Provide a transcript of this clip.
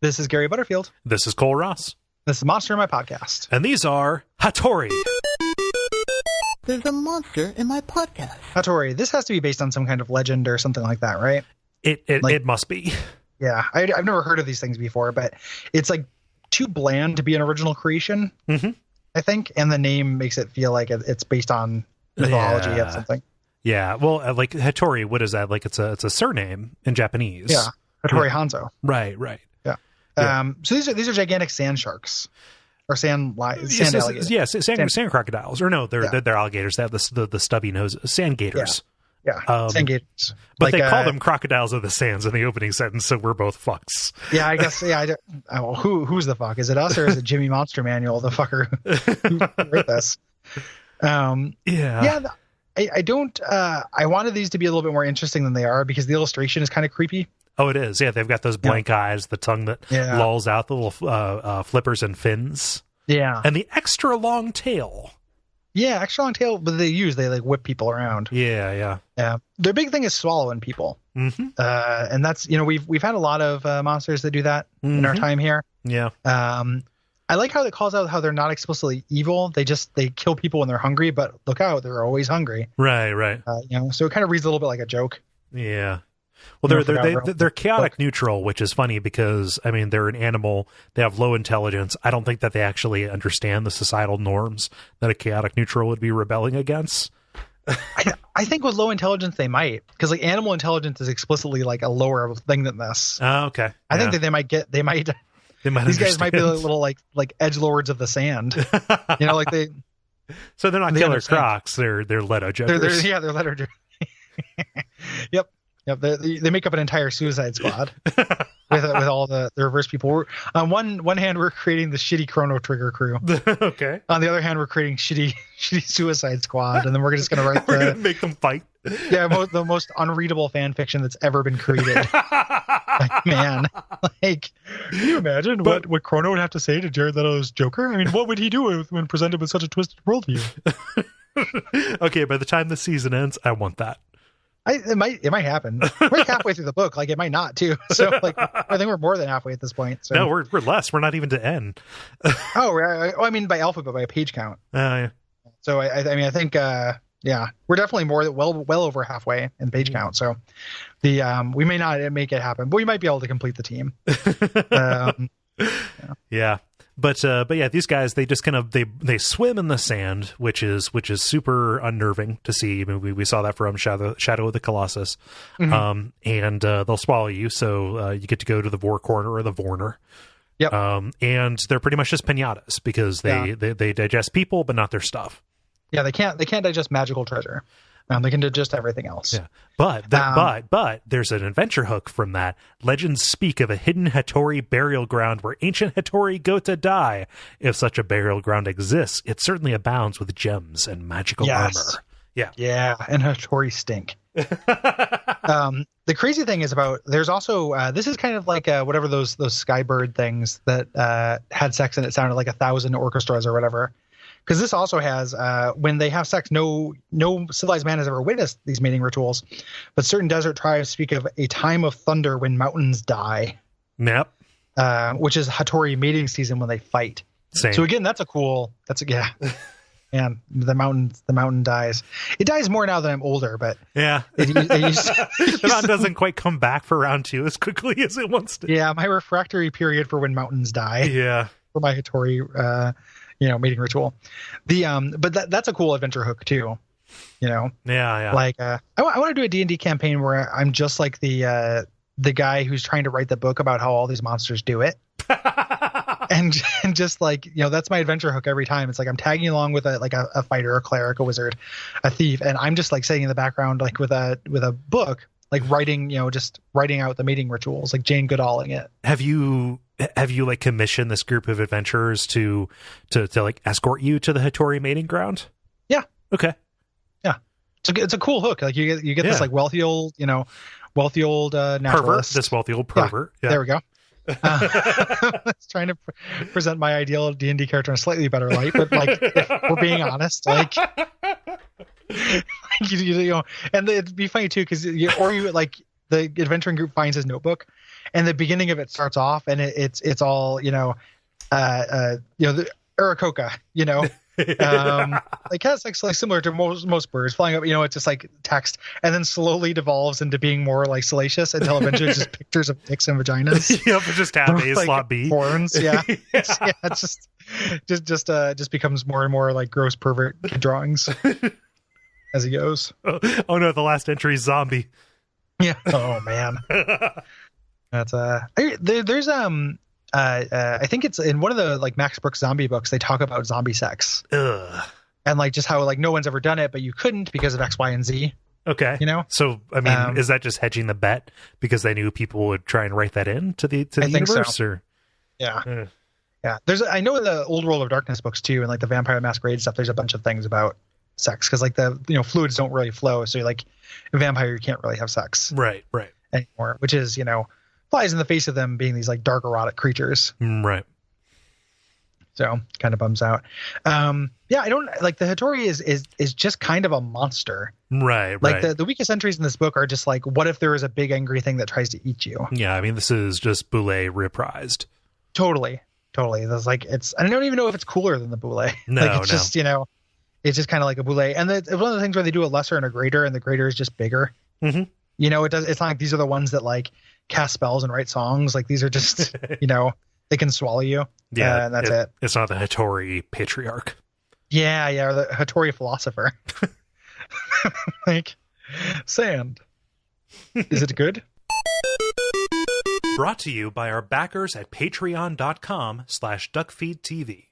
This is Gary Butterfield. This is Cole Ross. This is Monster in My Podcast. And these are Hatori. There's a monster in my podcast. Hatori, this has to be based on some kind of legend or something like that, right? It must be. Yeah, I've never heard of these things before, but it's like too bland to be an original creation, I think, and the name makes it feel like it's based on mythology of something. Yeah, well, like Hatori, what is that? Like it's a surname in Japanese. Yeah, Hatori Hanzo. Right. Yeah. So these are gigantic sand sharks. Or sand alligators. Yes, sand crocodiles. Or no, they're alligators. They have the stubby noses. Sand gators. Yeah, sand gators. But they call them crocodiles of the sands in the opening sentence, so we're both fucks. Yeah, I guess. Yeah, who's the fuck? Is it us or is it Jimmy Monster Manual, the fucker who wrote this? I don't. I wanted these to be a little bit more interesting than they are because the illustration is kind of creepy. Oh, it is. Yeah, they've got those blank eyes, the tongue that lolls out, the little flippers and fins. Yeah. And the extra long tail. Yeah, extra long tail, but they like whip people around. Yeah. Their big thing is swallowing people. Mm-hmm. And that's, we've had a lot of monsters that do that in our time here. Yeah. I like how it calls out how they're not explicitly evil. They kill people when they're hungry, but look out, they're always hungry. Right. So it kind of reads a little bit like a joke. Yeah. Well, they're chaotic neutral, which is funny because, I mean, they're an animal. They have low intelligence. I don't think that they actually understand the societal norms that a chaotic neutral would be rebelling against. I think with low intelligence, they might. Because, like, animal intelligence is explicitly, like, a lower thing than this. Oh, okay. I think that they might these understand. guys might be little, like edgelords of the sand. Like they... So they're not killer crocs. They're Leto jokers. They're Leto jokers. Yep. Yep, they make up an entire Suicide Squad with all the reverse people. On one hand, we're creating the shitty Chrono Trigger crew. Okay. On the other hand, we're creating shitty Suicide Squad, and then we're just going to write we're going to make them fight. Yeah, the most unreadable fan fiction that's ever been created. Man, can you imagine what Chrono would have to say to Jared Leto's Joker? I mean, what would he do when presented with such a twisted worldview? Okay, by the time the season ends, I want that. It might happen. We're halfway through the book. Like, it might not too. So, like, I think we're more than halfway at this point. So. No, we're less. We're not even to N. I mean by alphabet, by page count. Yeah. So I think we're definitely well over halfway in page count. So we may not make it happen, but we might be able to complete the team. Yeah. But yeah, these guys, they just kind of they swim in the sand, which is super unnerving to see. I mean, we saw that from Shadow of the Colossus. And they'll swallow you, so you get to go to the Vor corner or the Vorner. Yep. And they're pretty much just piñatas because they digest people, but not their stuff. Yeah, they can't digest magical treasure. They can digest everything else. Yeah, but there's an adventure hook from that. Legends speak of a hidden Hatori burial ground where ancient Hatori go to die. If such a burial ground exists, it certainly abounds with gems and magical armor. Yeah, and Hatori stink. The crazy thing is there's also this is kind of like whatever those skybird things that had sex and it sounded like 1,000 orchestras or whatever. Because this also has, when they have sex, no civilized man has ever witnessed these mating rituals, but certain desert tribes speak of a time of thunder when mountains die. Yep. Which is Hatori mating season when they fight. Same. So again, and the mountain dies. It dies more now that I'm older, but yeah, the mountain doesn't quite come back for round 2 as quickly as it wants to. Yeah, my refractory period for when mountains die. Yeah, for my Hatori, mating ritual. But that's a cool adventure hook too. Yeah. Like I want to do a D&D campaign where I'm just like the guy who's trying to write the book about how all these monsters do it. and just like, that's my adventure hook every time. It's like I'm tagging along with a fighter, a cleric, a wizard, a thief, and I'm just like sitting in the background like with a book, like writing, just writing out the mating rituals, like Jane Goodalling it. Have you like commissioned this group of adventurers to like escort you to the Hatori mating ground? Yeah. Okay. Yeah. It's a cool hook. Like you get this like wealthy old naturalist. Pervert. This wealthy old pervert. Yeah. There we go. I was trying to present my ideal D&D character in a slightly better light, but like, if we're being honest, like, and it'd be funny too, because the adventuring group finds his notebook, and the beginning of it starts off, and it's all the Aarakocra, like has like similar to most birds flying up. It's just like text, and then slowly devolves into being more like salacious until eventually it's just pictures of dicks and vaginas. Yep, just tab A, like, slot B, horns. Yeah, it's just becomes more and more like gross pervert drawings as he goes. Oh no, the last entry is zombie. Yeah. Oh man. That's there's I think it's in one of the like Max Brooks zombie books, they talk about zombie sex. Ugh. And like just how like no one's ever done it, but you couldn't because of X, Y, and Z. Okay. So I mean, is that just hedging the bet because they knew people would try and write that in to the universe? So. Or yeah. Yeah. I know in the old World of Darkness books too, and like the Vampire Masquerade stuff, there's a bunch of things about sex because like the fluids don't really flow, so you're like a vampire, you can't really have sex right anymore, which is flies in the face of them being these like dark erotic creatures, right? So kind of bums out. I don't like the Hatori is just kind of a monster, right? Like the weakest entries in this book are just like, what if there is a big angry thing that tries to eat you? Yeah, I mean this is just Boule reprised. Totally. That's like I don't even know if it's cooler than the Boule. No, like it's just it's just kind of like a Boule, and it's one of the things where they do a lesser and a greater, and the greater is just bigger. Mm-hmm. It's not like these are the ones that like cast spells and write songs. Like these are just they can swallow you. Yeah, and that's it. It's not the Hatori patriarch. Yeah, or the Hatori philosopher. Like sand. Is it good? Brought to you by our backers at patreon.com/duckfeed.tv.